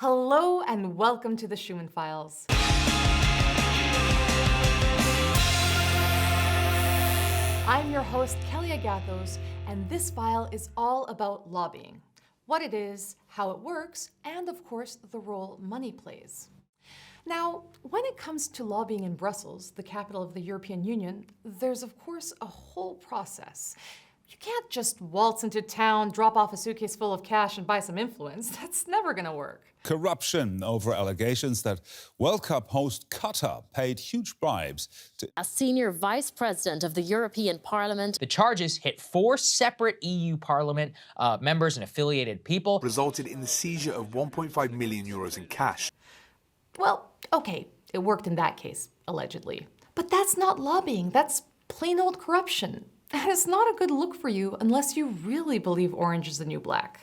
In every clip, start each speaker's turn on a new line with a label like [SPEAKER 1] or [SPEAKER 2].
[SPEAKER 1] Hello and welcome to the Schuman Files. I'm your host, Kelly Agathos, and this file is all about lobbying. What it is, how it works, and of course, the role money plays. Now, when it comes to lobbying in Brussels, the capital of the European Union, there's of course a whole process. You can't just waltz into town, drop off a suitcase full of cash and buy some influence. That's never gonna work.
[SPEAKER 2] Corruption over allegations that World Cup host Qatar paid huge bribes to
[SPEAKER 3] a senior vice president of the European Parliament.
[SPEAKER 4] The charges hit 4 separate EU Parliament members and affiliated people.
[SPEAKER 5] Resulted in the seizure of 1.5 million euros in cash.
[SPEAKER 1] Well, okay, it worked in that case, allegedly. But that's not lobbying, that's plain old corruption. And it's not a good look for you unless you really believe orange is the new black.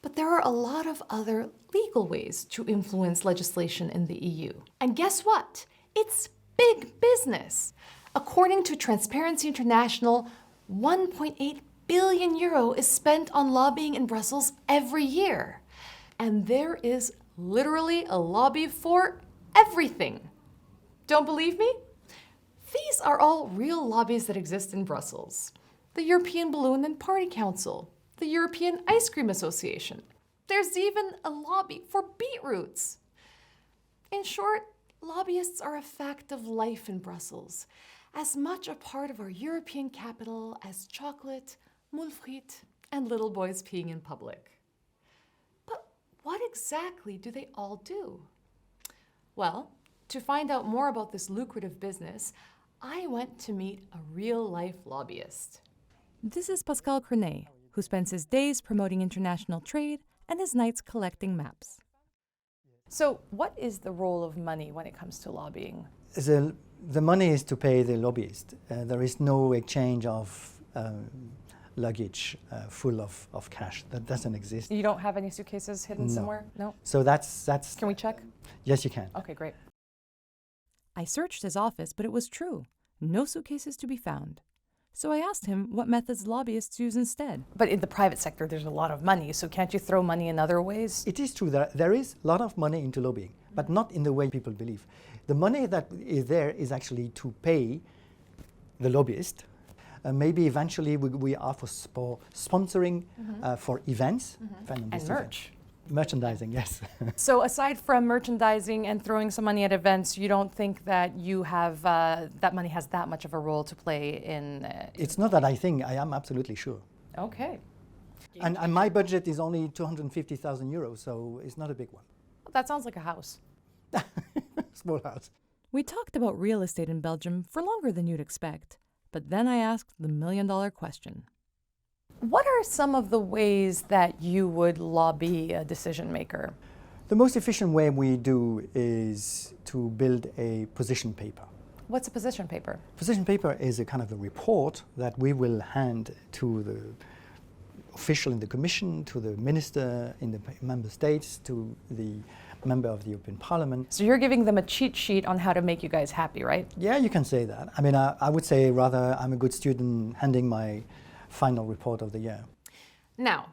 [SPEAKER 1] But there are a lot of other legal ways to influence legislation in the EU. And guess what? It's big business. According to Transparency International, 1.8 billion euro is spent on lobbying in Brussels every year. And there is literally a lobby for everything. Don't believe me? These are all real lobbies that exist in Brussels. The European Balloon and Party Council, the European Ice Cream Association. There's even a lobby for beetroots. In short, lobbyists are a fact of life in Brussels, as much a part of our European capital as chocolate, moules frites, and little boys peeing in public. But what exactly do they all do? Well, to find out more about this lucrative business, I went to meet a real-life lobbyist. This is Pascal Kerneis, who spends his days promoting international trade and his nights collecting maps. So what is the role of money when it comes to lobbying?
[SPEAKER 6] The money is to pay the lobbyist. There is no exchange of luggage full of cash. That doesn't exist.
[SPEAKER 1] You don't have any suitcases hidden somewhere? No?
[SPEAKER 6] So that's...
[SPEAKER 1] Can we check?
[SPEAKER 6] Yes, you can.
[SPEAKER 1] Okay, great. I searched his office, but it was true. No suitcases to be found. So I asked him what methods lobbyists use instead. But in the private sector, there's a lot of money, so can't you throw money in other ways?
[SPEAKER 6] It is true that there is a lot of money into lobbying, but not in the way people believe. The money that is there is actually to pay the lobbyist. Maybe eventually we are for sponsoring for events.
[SPEAKER 1] And merch.
[SPEAKER 6] Merchandising, yes.
[SPEAKER 1] So aside from merchandising and throwing some money at events, you don't think that you have, that money has that much of a role to play in...
[SPEAKER 6] It's not that I think, I am absolutely sure.
[SPEAKER 1] Okay.
[SPEAKER 6] And my budget is only 250,000 euros, so it's not a big one.
[SPEAKER 1] Well, that sounds like a house.
[SPEAKER 6] Small house.
[SPEAKER 1] We talked about real estate in Belgium for longer than you'd expect, but then I asked the million-dollar question. What are some of the ways that you would lobby a decision maker?
[SPEAKER 6] The most efficient way we do is to build a position paper.
[SPEAKER 1] What's a position paper?
[SPEAKER 6] Position paper is a kind of a report that we will hand to the official in the Commission, to the minister in the member states, to the member of the European Parliament.
[SPEAKER 1] So you're giving them a cheat sheet on how to make you guys happy, right?
[SPEAKER 6] Yeah, you can say that. I mean, I would say rather I'm a good student handing my final report of the year.
[SPEAKER 1] Now,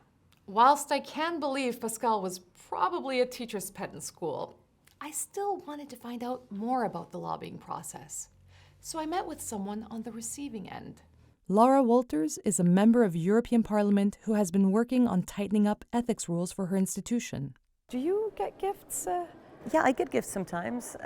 [SPEAKER 1] whilst I can believe Pascal was probably a teacher's pet in school, I still wanted to find out more about the lobbying process. So I met with someone on the receiving end. Lara Wolters is a member of European Parliament who has been working on tightening up ethics rules for her institution. Do you get gifts?
[SPEAKER 7] Yeah, I get gifts sometimes.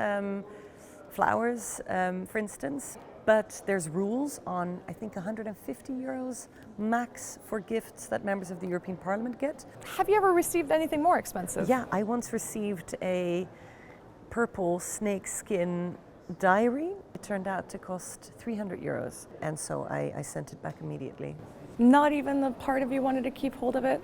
[SPEAKER 7] Flowers, for instance. But there's rules on, I think, 150 euros max for gifts that members of the European Parliament get.
[SPEAKER 1] Have you ever received anything more expensive?
[SPEAKER 7] Yeah, I once received a purple snakeskin diary. It turned out to cost 300 euros, and so I sent it back immediately.
[SPEAKER 1] Not even the part of you wanted to keep hold of it?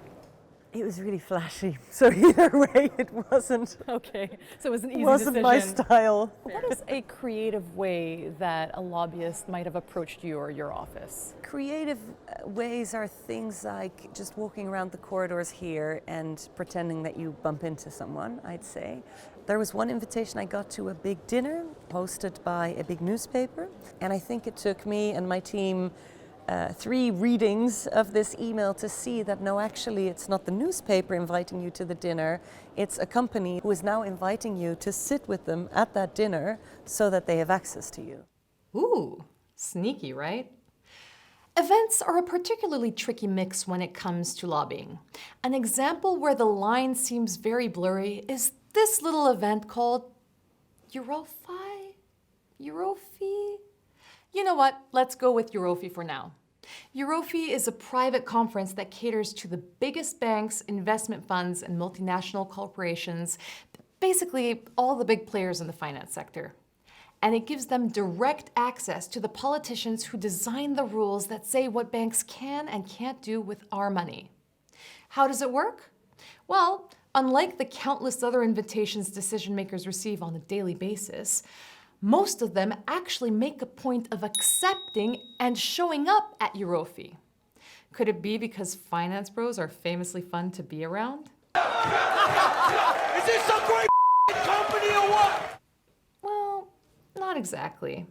[SPEAKER 7] It was really flashy, so either way it wasn't.
[SPEAKER 1] Okay, so it was an easy
[SPEAKER 7] decision. It wasn't my style.
[SPEAKER 1] What is a creative way that a lobbyist might have approached you or your office?
[SPEAKER 7] Creative ways are things like just walking around the corridors here and pretending that you bump into someone, I'd say. There was one invitation I got to a big dinner hosted by a big newspaper, and I think it took me and my team 3 readings of this email to see that no, actually it's not the newspaper inviting you to the dinner, it's a company who is now inviting you to sit with them at that dinner so that they have access to you.
[SPEAKER 1] Ooh, sneaky, right? Events are a particularly tricky mix when it comes to lobbying. An example where the line seems very blurry is this little event called EUROFI? EUROFI? You know what? Let's go with EUROFI for now. EUROFI is a private conference that caters to the biggest banks, investment funds, and multinational corporations, basically all the big players in the finance sector. And it gives them direct access to the politicians who design the rules that say what banks can and can't do with our money. How does it work? Well, unlike the countless other invitations decision makers receive on a daily basis, most of them actually make a point of accepting and showing up at EUROFI. Could it be because finance bros are famously fun to be around?
[SPEAKER 8] Is this some great company or what?
[SPEAKER 1] Well, not exactly.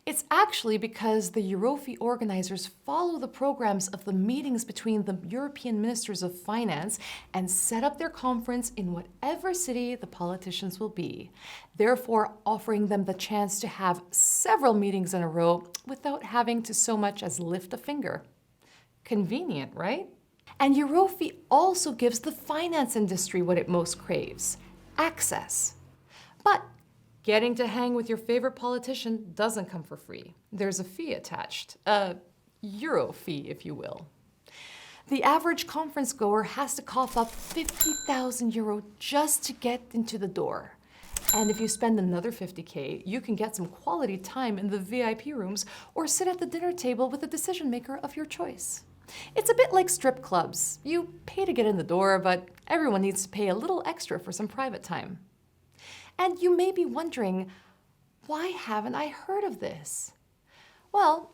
[SPEAKER 1] It's actually because the EUROFI organizers follow the programs of the meetings between the European ministers of finance and set up their conference in whatever city the politicians will be, therefore offering them the chance to have several meetings in a row without having to so much as lift a finger. Convenient, right? And EUROFI also gives the finance industry what it most craves: access. But getting to hang with your favorite politician doesn't come for free. There's a fee attached, a Euro fee, if you will. The average conference goer has to cough up 50,000 euro just to get into the door. And if you spend another 50K, you can get some quality time in the VIP rooms or sit at the dinner table with a decision maker of your choice. It's a bit like strip clubs. You pay to get in the door, but everyone needs to pay a little extra for some private time. And you may be wondering, why haven't I heard of this? Well,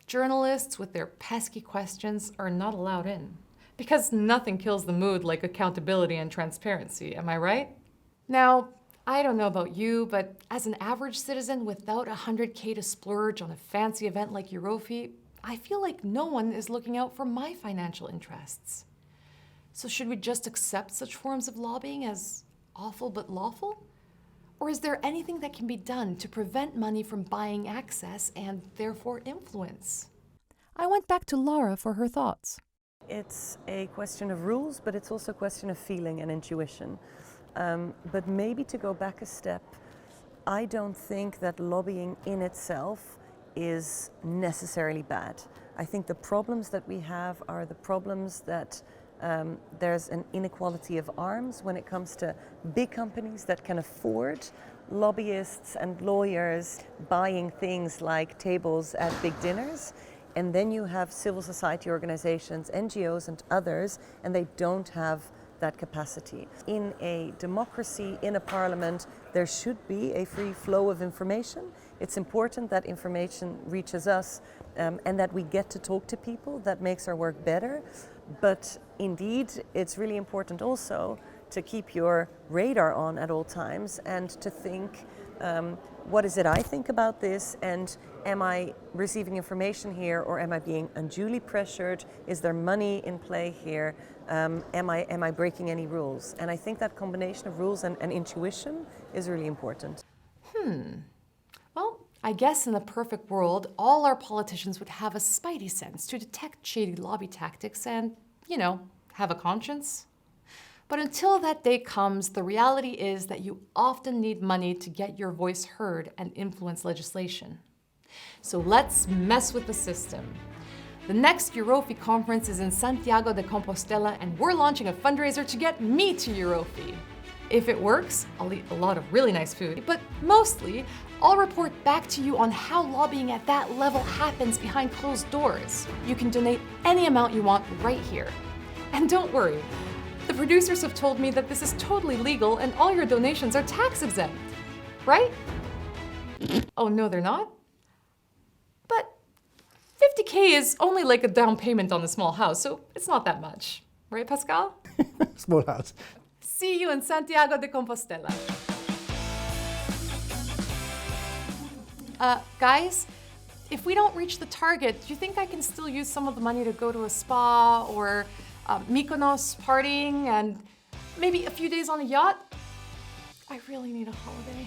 [SPEAKER 1] journalists with their pesky questions are not allowed in, because nothing kills the mood like accountability and transparency, am I right? Now, I don't know about you, but as an average citizen without 100K to splurge on a fancy event like EUROFI, I feel like no one is looking out for my financial interests. So should we just accept such forms of lobbying as awful but lawful? Or is there anything that can be done to prevent money from buying access and therefore influence? I went back to Lara for her thoughts.
[SPEAKER 7] It's a question of rules, but it's also a question of feeling and intuition. But maybe to go back a step, I don't think that lobbying in itself is necessarily bad. I think the problems that we have are the problems that there's an inequality of arms when it comes to big companies that can afford lobbyists and lawyers buying things like tables at big dinners. And then you have civil society organizations, NGOs and others, and they don't have that capacity. In a democracy, in a parliament, there should be a free flow of information. It's important that information reaches us and that we get to talk to people. That makes our work better. But indeed, it's really important also to keep your radar on at all times and to think, what is it I think about this, and am I receiving information here, or am I being unduly pressured? Is there money in play here? Am I breaking any rules? And I think that combination of rules and intuition is really important.
[SPEAKER 1] Well, I guess in a perfect world, all our politicians would have a spidey sense to detect shady lobby tactics and, have a conscience. But until that day comes, the reality is that you often need money to get your voice heard and influence legislation. So let's mess with the system. The next EUROFI conference is in Santiago de Compostela, and we're launching a fundraiser to get me to EUROFI. If it works, I'll eat a lot of really nice food, but mostly, I'll report back to you on how lobbying at that level happens behind closed doors. You can donate any amount you want right here. And don't worry, the producers have told me that this is totally legal and all your donations are tax exempt, right? Oh no, they're not? But 50K is only like a down payment on a small house, so it's not that much. Right, Pascal?
[SPEAKER 6] Small house.
[SPEAKER 1] See you in Santiago de Compostela. Guys, if we don't reach the target, do you think I can still use some of the money to go to a spa or Mykonos partying and maybe a few days on a yacht? I really need a holiday.